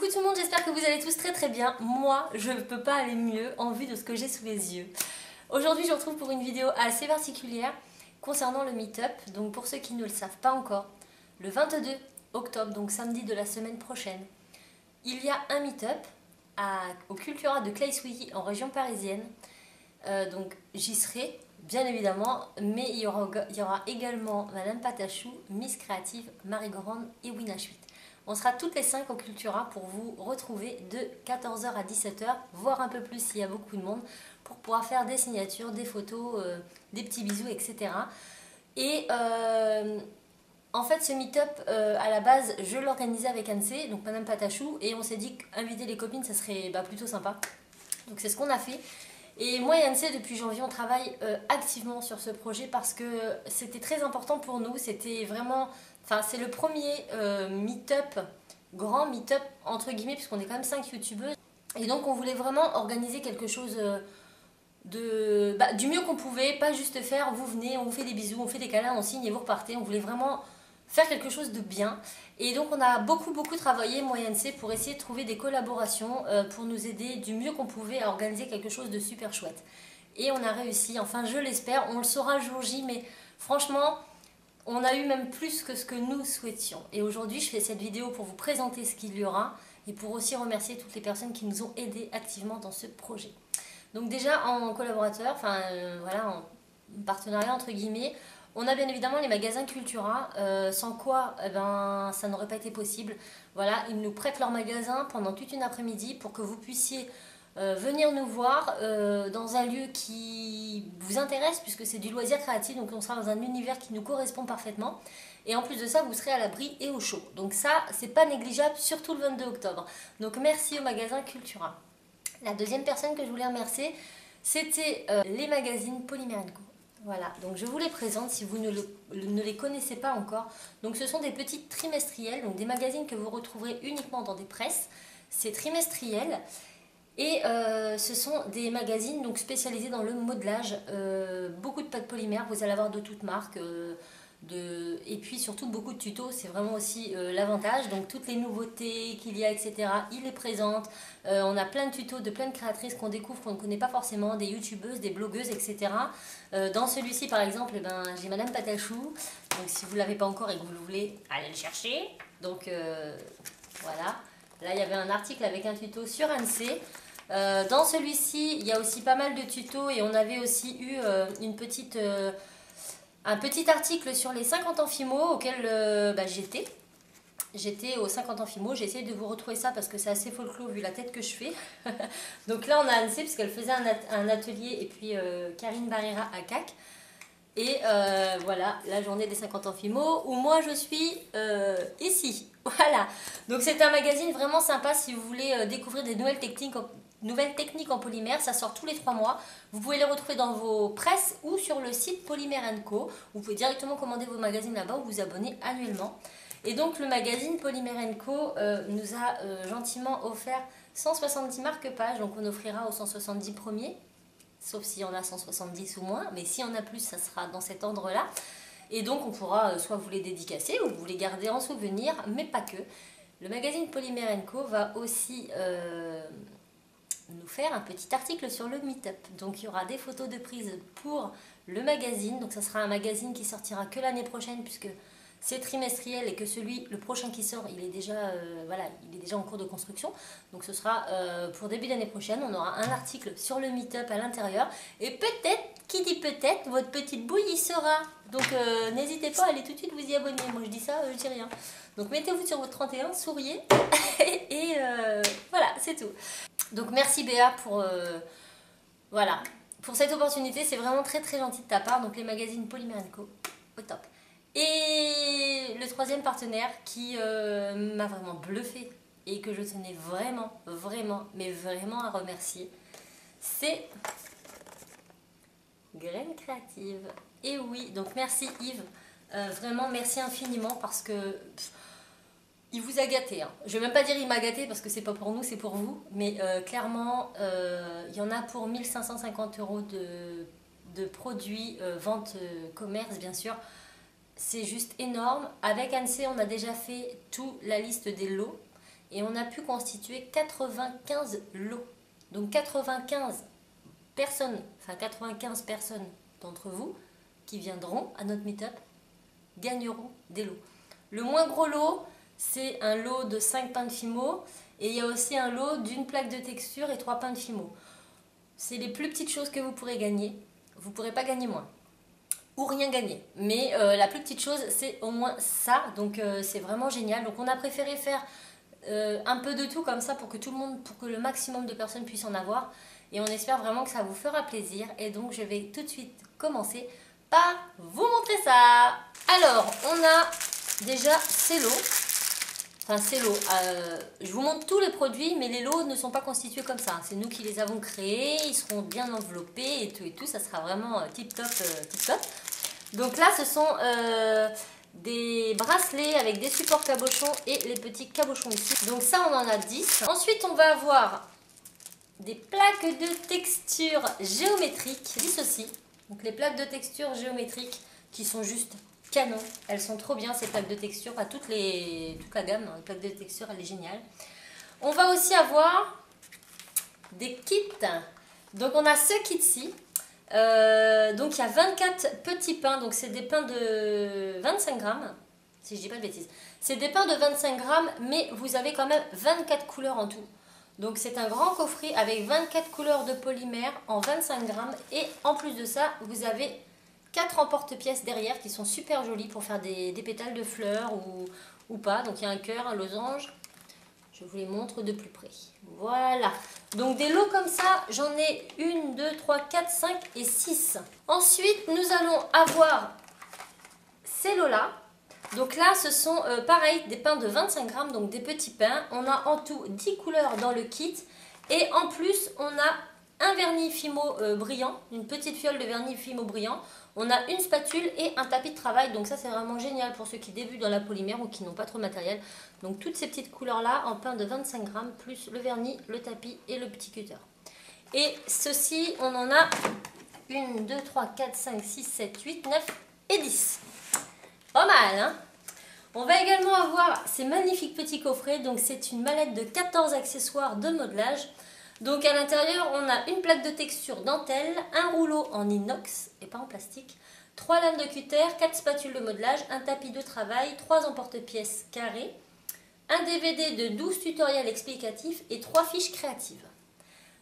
Coucou tout le monde, j'espère que vous allez tous très très bien. Moi, je ne peux pas aller mieux en vue de ce que j'ai sous les yeux. Aujourd'hui, je vous retrouve pour une vidéo assez particulière concernant le meet-up. Donc pour ceux qui ne le savent pas encore, le 22 octobre, donc samedi de la semaine prochaine, il y a un meet-up au Cultura de Claye-Souilly en région parisienne. Donc j'y serai, bien évidemment, mais il y aura également Madame Patachou, Miss Créative, Marie Grande et Wina Schmidt. On sera toutes les 5 au Cultura pour vous retrouver de 14 h à 17 h, voire un peu plus s'il y a beaucoup de monde, pour pouvoir faire des signatures, des photos, des petits bisous, etc. Et en fait, ce meet-up, à la base, je l'organisais avec Anne-C, donc Madame Patachou, et on s'est dit qu'inviter les copines, ça serait plutôt sympa. Donc c'est ce qu'on a fait. Et moi et Anne-C, depuis janvier, on travaille activement sur ce projet parce que c'était très important pour nous. C'était vraiment... Enfin, c'est le premier meet-up, grand meet-up, entre guillemets, puisqu'on est quand même 5 youtubeuses. Et donc, on voulait vraiment organiser quelque chose du mieux qu'on pouvait, pas juste faire, vous venez, on vous fait des bisous, on fait des câlins, on signe et vous repartez. On voulait vraiment faire quelque chose de bien. Et donc, on a beaucoup travaillé, moi et Anne-C, pour essayer de trouver des collaborations pour nous aider du mieux qu'on pouvait à organiser quelque chose de super chouette. Et on a réussi, enfin, je l'espère, on le saura le jour J, mais franchement... On a eu même plus que ce que nous souhaitions. Et aujourd'hui, je fais cette vidéo pour vous présenter ce qu'il y aura et pour aussi remercier toutes les personnes qui nous ont aidés activement dans ce projet. Donc déjà, en collaborateur, voilà, en partenariat entre guillemets, on a bien évidemment les magasins Cultura, sans quoi ça n'aurait pas été possible. Voilà, ils nous prêtent leur magasin pendant toute une après-midi pour que vous puissiez venir nous voir dans un lieu qui vous intéresse puisque c'est du loisir créatif, donc on sera dans un univers qui nous correspond parfaitement et en plus de ça vous serez à l'abri et au chaud, donc ça c'est pas négligeable, surtout le 22 octobre. Donc merci au magasin Cultura. La deuxième personne que je voulais remercier, c'était les magazines Polymère & Co. Voilà, donc je vous les présente si vous ne les connaissez pas encore. Donc ce sont des petites trimestriels, donc des magazines que vous retrouverez uniquement dans des presses. C'est trimestriel. Et ce sont des magazines donc, spécialisés dans le modelage, beaucoup de pâtes polymères, vous allez avoir de toutes marques, et puis surtout beaucoup de tutos, c'est vraiment aussi l'avantage. Donc toutes les nouveautés qu'il y a, etc., il les présente. On a plein de tutos de plein de créatrices qu'on découvre, qu'on ne connaît pas forcément, des youtubeuses, des blogueuses, etc. Dans celui-ci par exemple, j'ai Madame Patachou, donc si vous ne l'avez pas encore et que vous le voulez, allez le chercher. Donc voilà, là il y avait un article avec un tuto sur Anne-C. Dans celui-ci, il y a aussi pas mal de tutos et on avait aussi eu un petit article sur les 50 ans Fimo auquel j'étais. J'étais aux 50 ans Fimo, j'ai essayé de vous retrouver ça parce que c'est assez folklore vu la tête que je fais. Donc là on a Anne-C puisqu'elle faisait un atelier et puis Karine Barrera à CAC. Et voilà, la journée des 50 ans Fimo où moi je suis ici. Voilà, donc c'est un magazine vraiment sympa si vous voulez découvrir des nouvelles techniques en polymère. Ça sort tous les 3 mois. Vous pouvez les retrouver dans vos presses ou sur le site Polymère & Co. Vous pouvez directement commander vos magazines là-bas ou vous abonner annuellement. Et donc le magazine Polymère & Co nous a gentiment offert 170 marque-pages. Donc on offrira aux 170 premiers. Sauf s'il y en a 170 ou moins, mais s'il y en a plus, ça sera dans cet ordre-là. Et donc on pourra soit vous les dédicacer ou vous les garder en souvenir, mais pas que. Le magazine Polymère & Co va aussi nous faire un petit article sur le meet-up. Donc il y aura des photos de prise pour le magazine. Donc ça sera un magazine qui sortira que l'année prochaine puisque c'est trimestriel et que le prochain qui sort, il est déjà en cours de construction. Donc ce sera pour début d'année prochaine. On aura un article sur le meet-up à l'intérieur. Et peut-être, qui dit peut-être, votre petite bouille y sera. Donc n'hésitez pas à aller tout de suite vous y abonner. Moi je dis ça, je dis rien. Donc mettez-vous sur votre 31, souriez. et voilà, c'est tout. Donc merci Béa pour cette opportunité. C'est vraiment très gentil de ta part. Donc les magazines Polymère & Co, au top. Et le troisième partenaire qui m'a vraiment bluffé et que je tenais vraiment à remercier, c'est Graines Créatives. Et oui, donc merci Yves, vraiment merci infiniment parce que il vous a gâté. Hein. Je ne vais même pas dire il m'a gâté parce que c'est pas pour nous, c'est pour vous. Mais clairement, il y en a pour 1550 € de produits, vente, commerce bien sûr. C'est juste énorme. Avec Anne-C, on a déjà fait toute la liste des lots. et on a pu constituer 95 lots. Donc 95 personnes, enfin 95 personnes d'entre vous qui viendront à notre meet-up gagneront des lots. Le moins gros lot, c'est un lot de 5 pains de Fimo et il y a aussi un lot d'une plaque de texture et 3 pains de Fimo. C'est les plus petites choses que vous pourrez gagner. Vous ne pourrez pas gagner moins ou rien gagner. Mais la plus petite chose, c'est au moins ça. Donc c'est vraiment génial. Donc on a préféré faire un peu de tout comme ça pour que tout le monde, pour que le maximum de personnes puissent en avoir. Et on espère vraiment que ça vous fera plaisir. Et donc je vais tout de suite commencer par vous montrer ça. Alors on a déjà ces lots. Enfin ces lots. Je vous montre tous les produits, mais les lots ne sont pas constitués comme ça. C'est nous qui les avons créés. Ils seront bien enveloppés et tout. Ça sera vraiment tip top, tip top. Donc là ce sont des bracelets avec des supports cabochons et les petits cabochons ici. Donc ça on en a 10. Ensuite on va avoir des plaques de texture géométriques, 10 aussi. Donc les plaques de texture géométriques qui sont juste canon. Elles sont trop bien ces plaques de texture, enfin toute la gamme, hein, les plaques de texture elle est géniale. On va aussi avoir des kits. Donc on a ce kit-ci. Donc il y a 24 petits pains, donc c'est des pains de 25 grammes, si je dis pas de bêtises. C'est des pains de 25 grammes, mais vous avez quand même 24 couleurs en tout. Donc c'est un grand coffret avec 24 couleurs de polymère en 25 grammes. Et en plus de ça, vous avez 4 emporte-pièces derrière qui sont super jolies pour faire des pétales de fleurs ou pas. Donc il y a un cœur, un losange. Je vous les montre de plus près. Voilà. Donc des lots comme ça, j'en ai 1, 2, 3, 4, 5 et 6. Ensuite, nous allons avoir ces lots-là. Donc là, ce sont pareil, des pains de 25 grammes, donc des petits pains. On a en tout 10 couleurs dans le kit. Et en plus, on a un vernis Fimo brillant, une petite fiole de vernis Fimo brillant. On a une spatule et un tapis de travail. Donc ça, c'est vraiment génial pour ceux qui débutent dans la polymère ou qui n'ont pas trop de matériel. Donc toutes ces petites couleurs-là en pain de 25 grammes, plus le vernis, le tapis et le petit cutter. Et ceci, on en a 1, 2, 3, 4, 5, 6, 7, 8, 9 et 10. Pas mal, hein? On va également avoir ces magnifiques petits coffrets. Donc c'est une mallette de 14 accessoires de modelage. Donc à l'intérieur, on a une plaque de texture dentelle, un rouleau en inox et pas en plastique, 3 lames de cutter, 4 spatules de modelage, un tapis de travail, 3 emporte-pièces carrés, un DVD de 12 tutoriels explicatifs et 3 fiches créatives.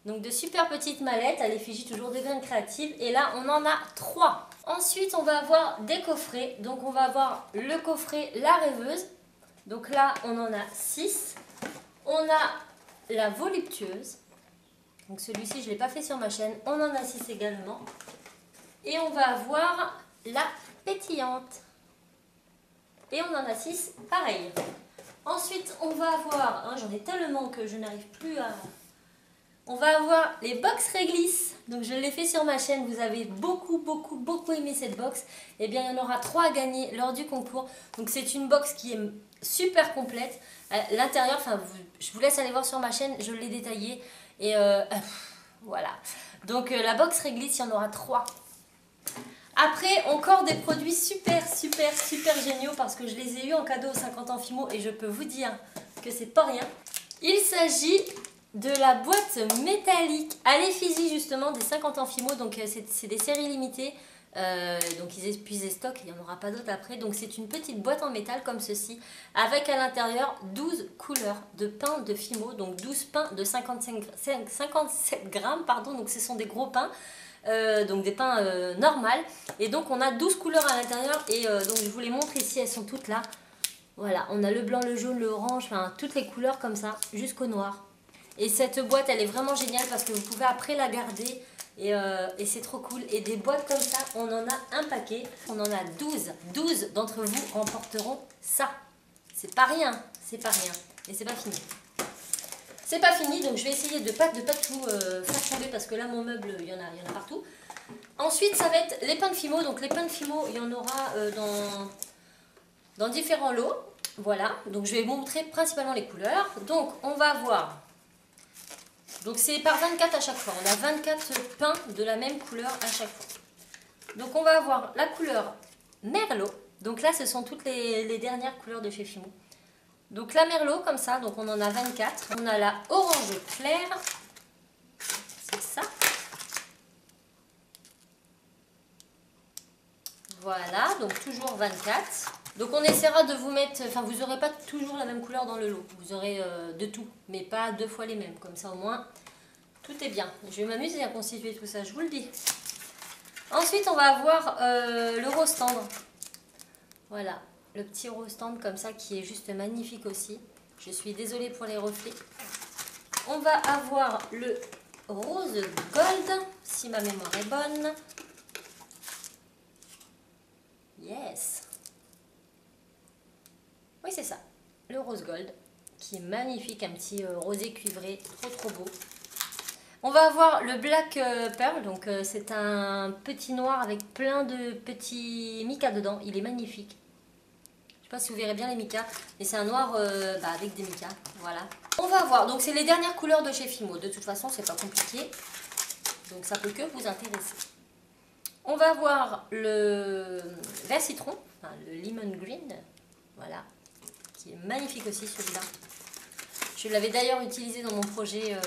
Donc de super petites mallettes à l'effigie toujours des graines créatives. Et là, on en a 3. Ensuite, on va avoir des coffrets. Donc on va avoir le coffret La Rêveuse. Donc là, on en a 6. On a la Voluptueuse. Donc celui-ci, je ne l'ai pas fait sur ma chaîne. On en a 6 également. Et on va avoir la Pétillante. Et on en a 6 pareil. Ensuite, on va avoir, hein, j'en ai tellement que je n'arrive plus à... On va avoir les box réglisse. Donc je l'ai fait sur ma chaîne. Vous avez beaucoup aimé cette box. Et bien, il y en aura 3 à gagner lors du concours. Donc c'est une box qui est super complète. L'intérieur, enfin, je vous laisse aller voir sur ma chaîne. Je l'ai détaillé. Et voilà. Donc la box réglisse, il y en aura 3. Après, encore des produits super géniaux parce que je les ai eus en cadeau aux 50 ans Fimo et je peux vous dire que c'est pas rien. Il s'agit de la boîte métallique à l'effigie justement des 50 ans Fimo. Donc c'est des séries limitées. Donc ils épuisent les stocks, il n'y en aura pas d'autres après. Donc c'est une petite boîte en métal comme ceci, avec à l'intérieur 12 couleurs de pain de Fimo, donc 12 pains de 57 grammes, pardon, donc ce sont des gros pains, donc des pains normales. Et donc on a 12 couleurs à l'intérieur et donc je vous les montre ici, elles sont toutes là. Voilà, on a le blanc, le jaune, le orange, enfin toutes les couleurs comme ça, jusqu'au noir. Et cette boîte, elle est vraiment géniale parce que vous pouvez après la garder. Et c'est trop cool. Et des boîtes comme ça, on en a un paquet. On en a 12. 12 d'entre vous remporteront ça. C'est pas rien. C'est pas rien. Et c'est pas fini. C'est pas fini, donc je vais essayer de pas tout faire tomber parce que là, mon meuble, il y en a partout. Ensuite, ça va être les pains de Fimo. Donc les pains de Fimo, il y en aura dans différents lots. Voilà. Donc je vais vous montrer principalement les couleurs. Donc on va avoir... Donc c'est par 24 à chaque fois. On a 24 pains de la même couleur à chaque fois. Donc on va avoir la couleur Merlot. Donc là ce sont toutes les dernières couleurs de chez Fimo. Donc la merlot comme ça, donc on en a 24. On a la orange claire, c'est ça. Voilà, donc toujours 24. Donc on essaiera de vous mettre, enfin vous n'aurez pas toujours la même couleur dans le lot. Vous aurez de tout, mais pas 2 fois les mêmes. Comme ça au moins, tout est bien. Je vais m'amuser à constituer tout ça, je vous le dis. Ensuite on va avoir le rose tendre. Voilà, le petit rose tendre comme ça qui est juste magnifique aussi. Je suis désolée pour les reflets. On va avoir le rose gold, si ma mémoire est bonne. Yes. Oui, c'est ça, le rose gold, qui est magnifique, un petit rosé cuivré, trop beau. On va avoir le black pearl, donc c'est un petit noir avec plein de petits micas dedans, il est magnifique. Je ne sais pas si vous verrez bien les micas, mais c'est un noir avec des micas, voilà. On va avoir, donc c'est les dernières couleurs de chez Fimo, de toute façon c'est pas compliqué, donc ça peut que vous intéresser. On va avoir le vert citron, enfin, le lemon green, voilà, qui est magnifique aussi celui-là. Je l'avais d'ailleurs utilisé dans mon projet,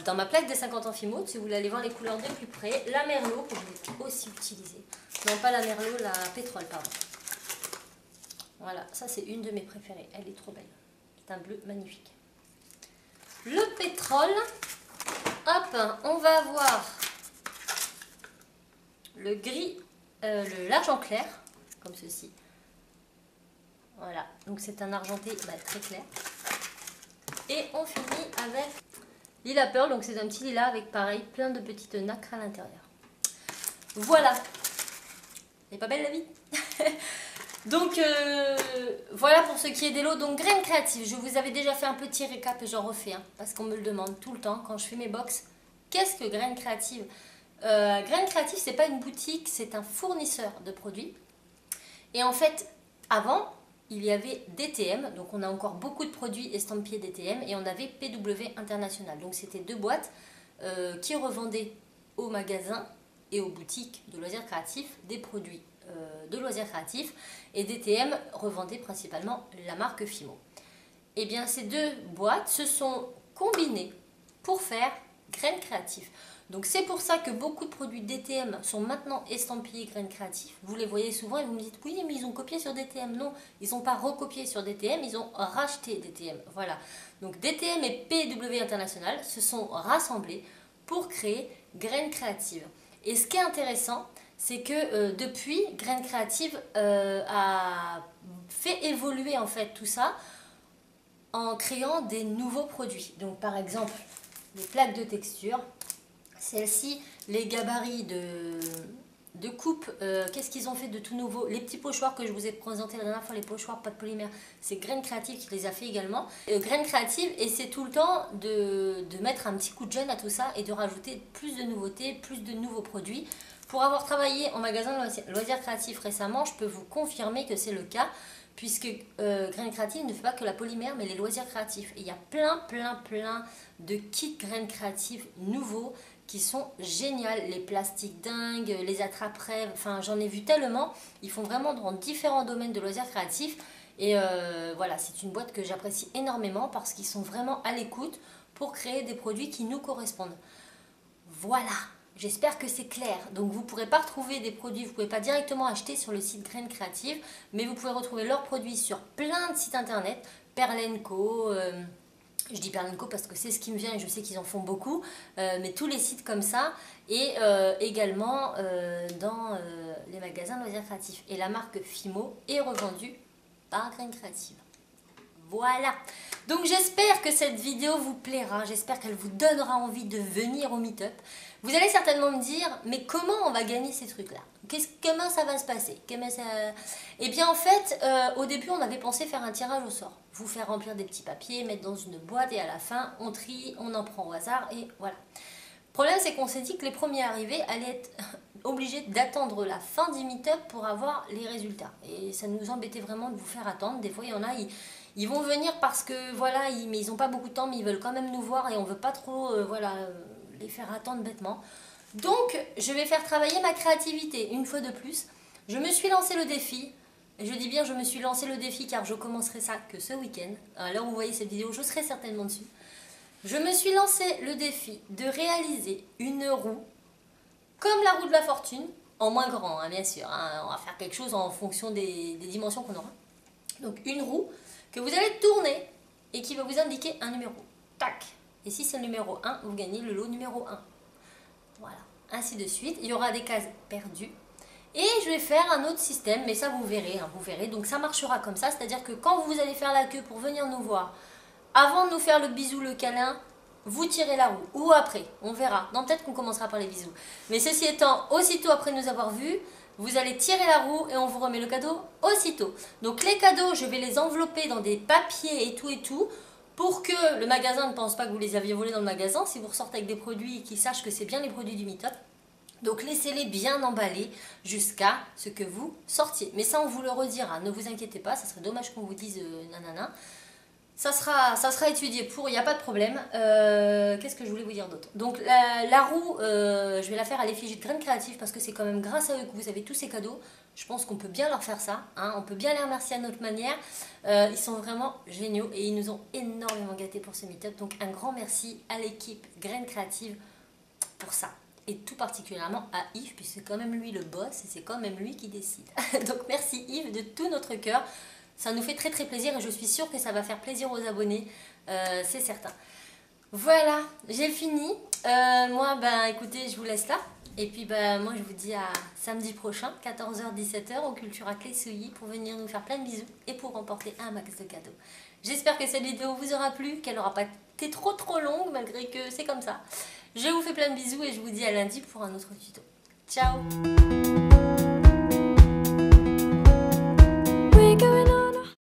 dans ma plaque des 50 ans Fimo, si vous voulez aller voir les couleurs de plus près. La merlot, que je vais aussi utiliser. Non, pas la merlot, la pétrole, pardon. Voilà, ça c'est une de mes préférées, elle est trop belle. C'est un bleu magnifique. Le pétrole, hop, on va avoir le gris, l'argent clair, comme ceci. Voilà, donc c'est un argenté très clair. Et on finit avec lila pearl, donc c'est un petit lilas avec pareil, plein de petites nacres à l'intérieur. Voilà. Elle est pas belle la vie? Donc voilà pour ce qui est des lots. Donc graines créatives, je vous avais déjà fait un petit récap et j'en refais, parce qu'on me le demande tout le temps quand je fais mes box. Qu'est-ce que graines créatives? Graines créatives, c'est pas une boutique, c'est un fournisseur de produits. Et en fait, avant, il y avait DTM, donc on a encore beaucoup de produits estampillés DTM, et on avait PW International. Donc c'était 2 boîtes qui revendaient aux magasins et aux boutiques de loisirs créatifs des produits de loisirs créatifs, et DTM revendait principalement la marque Fimo. Et bien ces 2 boîtes se sont combinées pour faire graines créatives. Donc c'est pour ça que beaucoup de produits DTM sont maintenant estampillés graines créatives. Vous les voyez souvent et vous me dites oui mais ils ont copié sur DTM. Non, ils n'ont pas recopié sur DTM, ils ont racheté DTM. Voilà. Donc DTM et PW International se sont rassemblés pour créer graines créatives. Et ce qui est intéressant, c'est que depuis, Graines Créatives a fait évoluer en fait tout ça en créant des nouveaux produits. Donc par exemple, les plaques de texture. Celles-ci, les gabarits de coupe, qu'est-ce qu'ils ont fait de tout nouveau? Les petits pochoirs que je vous ai présentés la dernière fois, les pochoirs pas de polymère, c'est Graines Créatives qui les a fait également. Graines Créatives, et c'est tout le temps de mettre un petit coup de jeune à tout ça et de rajouter plus de nouveautés, plus de nouveaux produits. Pour avoir travaillé en magasin de loisirs créatifs récemment, je peux vous confirmer que c'est le cas, puisque Graines Créatives ne fait pas que la polymère, mais les loisirs créatifs. Et il y a plein de kits Graines Créatives nouveaux qui sont géniales, les plastiques dingues, les attrape-rêves, enfin j'en ai vu tellement, ils font vraiment dans différents domaines de loisirs créatifs, et voilà, c'est une boîte que j'apprécie énormément parce qu'ils sont vraiment à l'écoute pour créer des produits qui nous correspondent. Voilà, j'espère que c'est clair. Donc vous ne pourrez pas retrouver des produits, vous ne pouvez pas directement acheter sur le site Graines Créatives, mais vous pouvez retrouver leurs produits sur plein de sites internet, Perlenco, je dis Perlenco parce que c'est ce qui me vient et je sais qu'ils en font beaucoup, mais tous les sites comme ça, et également dans les magasins de loisirs créatifs. Et la marque Fimo est revendue par Graines Créatives. Voilà, donc j'espère que cette vidéo vous plaira, j'espère qu'elle vous donnera envie de venir au meet-up. Vous allez certainement me dire, mais comment on va gagner ces trucs-là? Comment ça va se passer? Eh bien en fait, au début on avait pensé faire un tirage au sort. Vous faire remplir des petits papiers, mettre dans une boîte et à la fin on trie, on en prend au hasard et voilà. Le problème c'est qu'on s'est dit que les premiers arrivés allaient être obligés d'attendre la fin du meet-up pour avoir les résultats. Et ça nous embêtait vraiment de vous faire attendre. Des fois il y en a, ils vont venir parce que voilà, mais ils n'ont pas beaucoup de temps, mais ils veulent quand même nous voir et on ne veut pas trop les faire attendre bêtement. Donc je vais faire travailler ma créativité une fois de plus. Je me suis lancé le défi Je dis bien je me suis lancé le défi car je commencerai ça que ce week-end. À l'heure où vous voyez cette vidéo, je serai certainement dessus. Je me suis lancé le défi de réaliser une roue comme la roue de la fortune, en moins grand, hein, bien sûr. Hein. On va faire quelque chose en fonction des dimensions qu'on aura. Donc une roue que vous allez tourner et qui va vous indiquer un numéro. Tac. Et si c'est le numéro 1, vous gagnez le lot numéro 1. Voilà. Ainsi de suite. Il y aura des cases perdues. Et je vais faire un autre système, mais ça vous verrez. Hein, vous verrez. Donc ça marchera comme ça. C'est-à-dire que quand vous allez faire la queue pour venir nous voir, avant de nous faire le bisou, le câlin, vous tirez la roue. Ou après. On verra. Non, peut-être qu'on commencera par les bisous. Mais ceci étant, aussitôt après nous avoir vus, vous allez tirer la roue et on vous remet le cadeau aussitôt. Donc les cadeaux, je vais les envelopper dans des papiers et tout, pour que le magasin ne pense pas que vous les aviez volés dans le magasin. Si vous ressortez avec des produits, qu'ils sachent que c'est bien les produits du Meetup. Donc laissez-les bien emballés jusqu'à ce que vous sortiez. Mais ça, on vous le redira. Ne vous inquiétez pas, ça serait dommage qu'on vous dise nanana. Ça sera étudié pour, il n'y a pas de problème. Qu'est-ce que je voulais vous dire d'autre? Donc la roue, je vais la faire à l'effigie de Graines Créatives parce que c'est quand même grâce à eux que vous avez tous ces cadeaux. Je pense qu'on peut bien leur faire ça. Hein, on peut bien les remercier à notre manière. Ils sont vraiment géniaux et ils nous ont énormément gâtés pour ce meet-up. Donc un grand merci à l'équipe Graines Créatives pour ça. Et tout particulièrement à Yves, puisque c'est quand même lui le boss et c'est quand même lui qui décide. Donc merci Yves de tout notre cœur. Ça nous fait très très plaisir et je suis sûre que ça va faire plaisir aux abonnés, c'est certain. Voilà, j'ai fini. Moi, écoutez, je vous laisse là. Et puis, moi, je vous dis à samedi prochain, 14h-17h, au Cultura Clé Souilly, pour venir nous faire plein de bisous et pour remporter un max de cadeaux. J'espère que cette vidéo vous aura plu, qu'elle n'aura pas été trop longue, malgré que c'est comme ça. Je vous fais plein de bisous et je vous dis à lundi pour un autre tuto. Ciao!